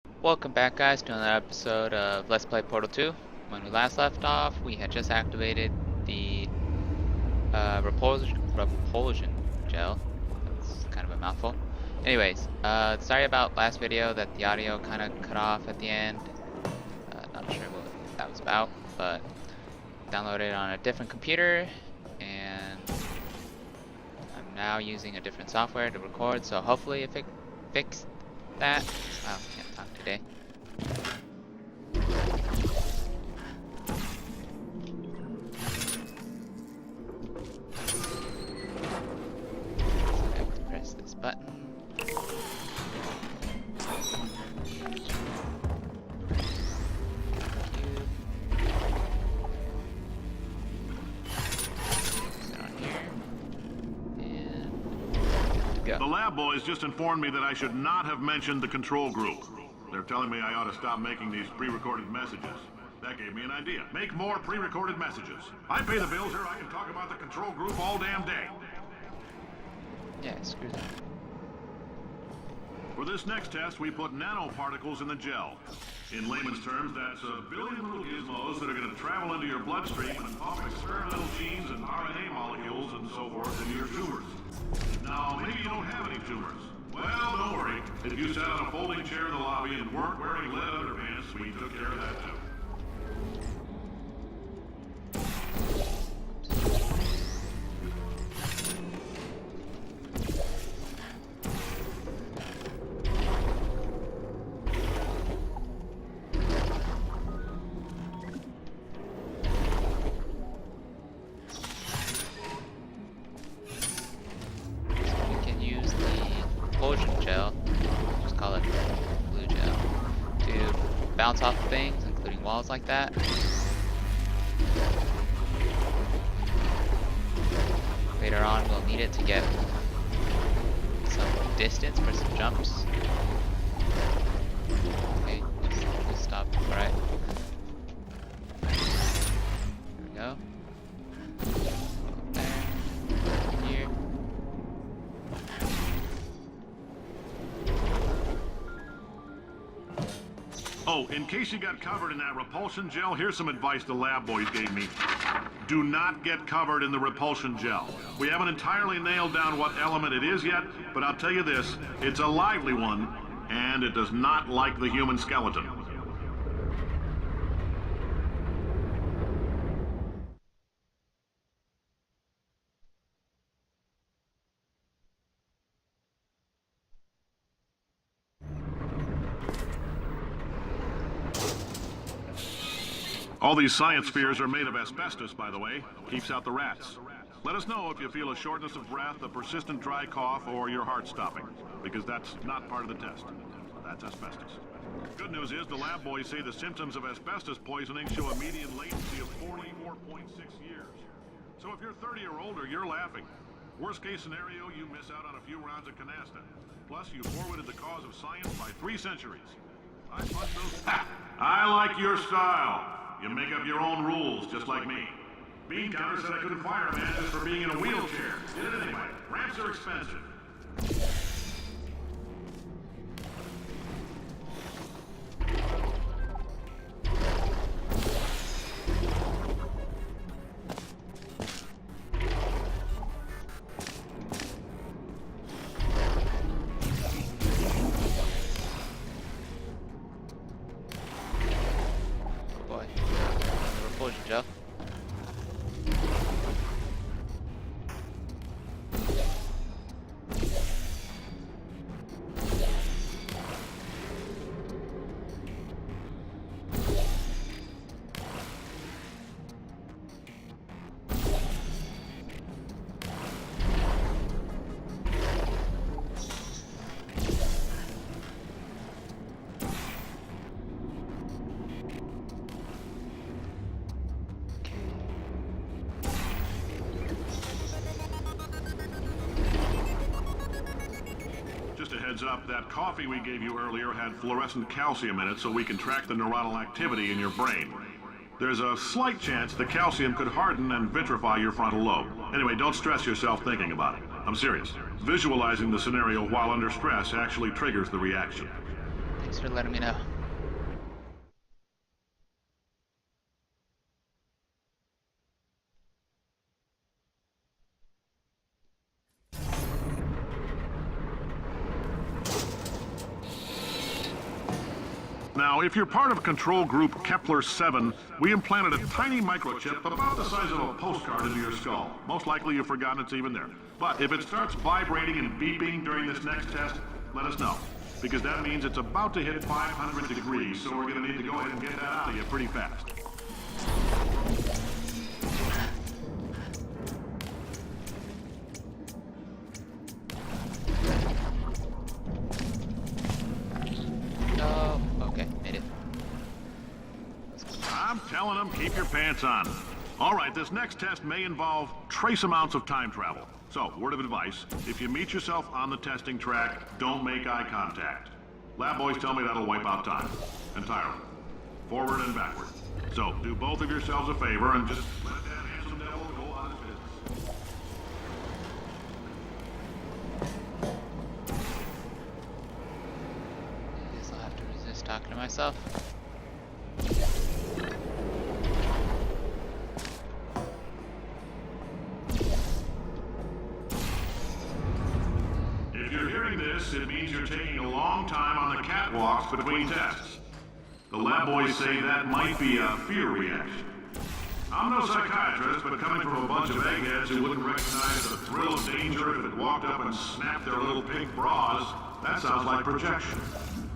Welcome back, guys, to another episode of Let's Play Portal 2. When we last left off, we had just activated the repulsion gel. That's kind of a mouthful. Anyways, sorry about last video that the audio kind of cut off at the end. Not sure what that was about, but downloaded it on a different computer, and I'm now using a different software to record, so hopefully it fixed that. Wow, can't talk today. So I have to press this button. The lab boys just informed me that I should not have mentioned the control group. They're telling me I ought to stop making these pre-recorded messages. That gave me an idea. Make more pre-recorded messages. I pay the bills here, I can talk about the control group all damn day. Yeah, screw that. For this next test, we put nanoparticles in the gel. In layman's terms, that's a billion little gizmos that are going to travel into your bloodstream and pump experimental genes and RNA molecules and so forth into your tumors. Now, maybe you don't have any tumors. Well, don't worry. If you sat on a folding chair in the lobby and weren't wearing lead underpants, we took care of that too. Bounce off of things, including walls like that. Later on, we'll need it to get some distance for some jumps. Okay, just stop. Alright. There we go. There. Here. Oh, in case you got covered in that repulsion gel, here's some advice the lab boys gave me. Do not get covered in the repulsion gel. We haven't entirely nailed down what element it is yet, but I'll tell you this, it's a lively one, and it does not like the human skeleton. All these science spheres are made of asbestos, by the way. Keeps out the rats. Let us know if you feel a shortness of breath, a persistent dry cough, or your heart stopping, because that's not part of the test. That's asbestos. Good news is the lab boys say the symptoms of asbestos poisoning show a median latency of 44.6 years. So if you're 30 or older, you're laughing. Worst case scenario, you miss out on a few rounds of canasta. Plus, you forwarded the cause of science by 3 centuries. I punch those... I like your style. You make up your own rules, just like me. Bean Counter said I couldn't fire a man just for being in a wheelchair. Did it anyway. Ramps are expensive. Gel. Heads up, that coffee we gave you earlier had fluorescent calcium in it so we can track the neuronal activity in your brain. There's a slight chance the calcium could harden and vitrify your frontal lobe. Anyway, don't stress yourself thinking about it. I'm serious. Visualizing the scenario while under stress actually triggers the reaction. Thanks for letting me know. Now, if you're part of Control Group Kepler-7, we implanted a tiny microchip about the size of a postcard into your skull. Most likely you've forgotten it's even there. But if it starts vibrating and beeping during this next test, let us know. Because that means it's about to hit 500 degrees, so we're going to need to go ahead and get that out of you pretty fast. I'm telling them, keep your pants on. All right, this next test may involve trace amounts of time travel. So, word of advice, if you meet yourself on the testing track, don't make eye contact. Lab boys tell me that'll wipe out time. Entirely. Forward and backward. So, do both of yourselves a favor and just let that handsome devil go on his business. I guess I'll have to resist talking to myself. It means you're taking a long time on the catwalks between tests. The lab boys say that might be a fear reaction. I'm no psychiatrist, but coming from a bunch of eggheads who wouldn't recognize the thrill of danger if it walked up and snapped their little pink bras, that sounds like projection.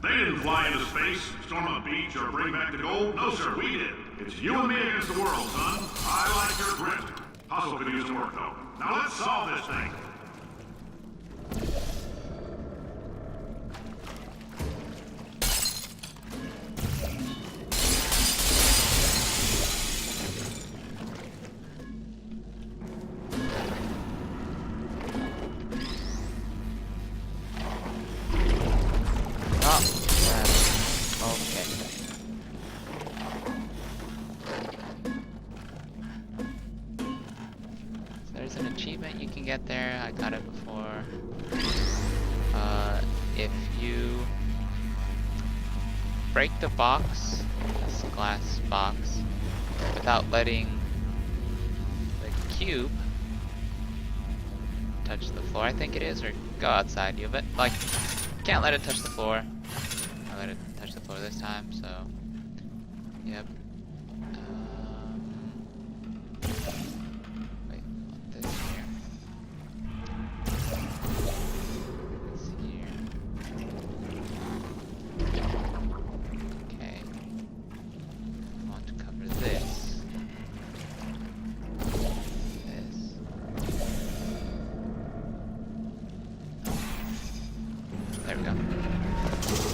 They didn't fly into space, storm a beach, or bring back the gold. No, sir, we did. It's you and me against the world, son. I like your grit. Hustle could use some work, though. Now let's solve this thing. You can get there. I got it before. If you break the box, this glass box, without letting the cube touch the floor, I think it is, or go outside, you can't let it touch the floor. I let it touch the floor this time, so yep.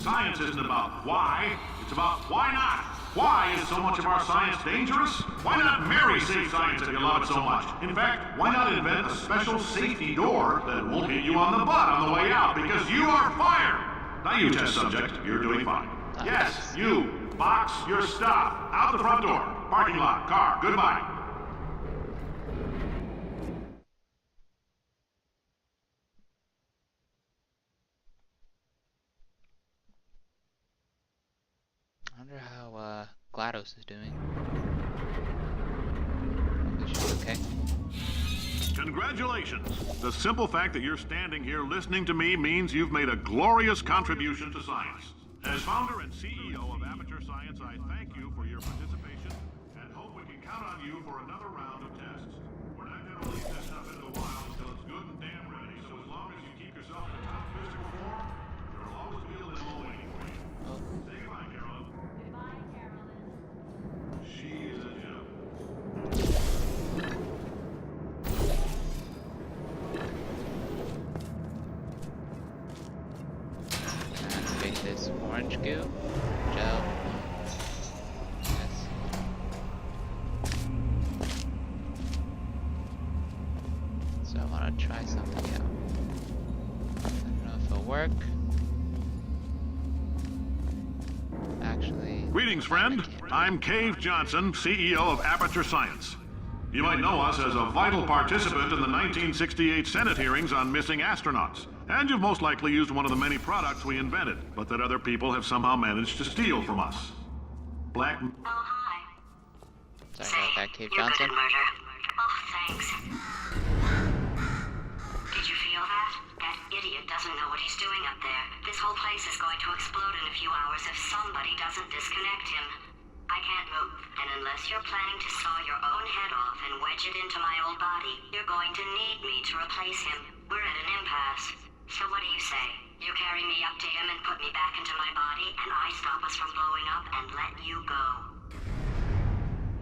Science isn't about why, it's about why not. Why is so much of our science dangerous? Why not marry safe science if you love it so much? In fact, why not invent a special safety door that won't hit you on the butt on the way out, because you are fired. Now you, test subject, you're doing fine. Yes, you. Box your stuff. Out the front door. Parking lot. Car. Goodbye. I wonder how GLaDOS is doing. Probably she's okay. Congratulations! The simple fact that you're standing here listening to me means you've made a glorious contribution to science. As founder and CEO of Aperture Science, I thank you for your participation and hope we can count on you for another round of tests. We're not going to release this stuff into the wild until it's good and damn ready, so as long as you keep yourself in top physical form, there'll always be a little waiting for you. Say goodbye, Carolyn. Goodbye, Carolyn. She is a gem. Activate this orange goo gel. Yes. So I want to try something out. I don't know if it'll work. Actually. Greetings, friend. I'm Cave Johnson, CEO of Aperture Science. You might know us as a vital participant in the 1968 Senate hearings on missing astronauts. And you've most likely used one of the many products we invented, but that other people have somehow managed to steal from us. Black... Oh, hi. Sorry about that, Cave You're good Johnson. at murder. Oh, thanks. Did you feel that? That idiot doesn't know what he's doing up there. This whole place is going to explode in a few hours if somebody doesn't disconnect him. I can't move, and unless you're planning to saw your own head off and wedge it into my old body, you're going to need me to replace him. We're at an impasse. So what do you say? You carry me up to him and put me back into my body, and I stop us from blowing up and let you go.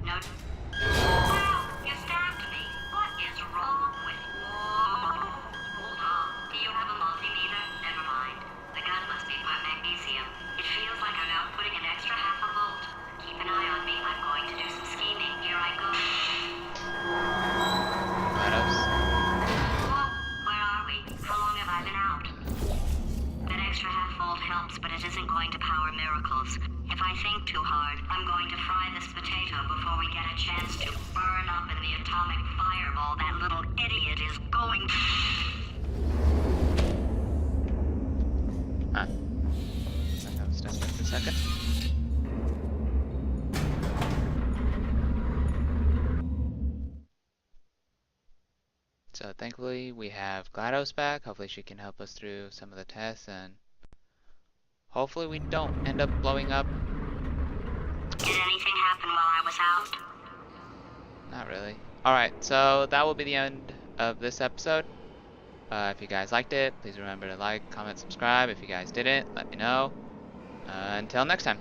No. Wow, you stabbed me. What is wrong with you? Hold on. Do you have a multimeter? Never mind. The gun must be for magnesium. It feels like I'm outputting an extra half a volt. Keep an eye on me. I'm going to do some scheming. Here I go. GLaDOS. Whoa, where are we? How long have I been out? That extra half volt helps, but it isn't going to power miracles. If I think too hard, I'm going to fry this potato before we get a chance to burn up in the atomic fireball that little idiot is going to... Huh. That was done just a second. So thankfully we have GLaDOS back. Hopefully she can help us through some of the tests, and hopefully we don't end up blowing up. Did anything happen while I was out? Not really. Alright, so that will be the end of this episode. If you guys liked it, please remember to like, comment, subscribe. If you guys didn't, let me know. Until next time.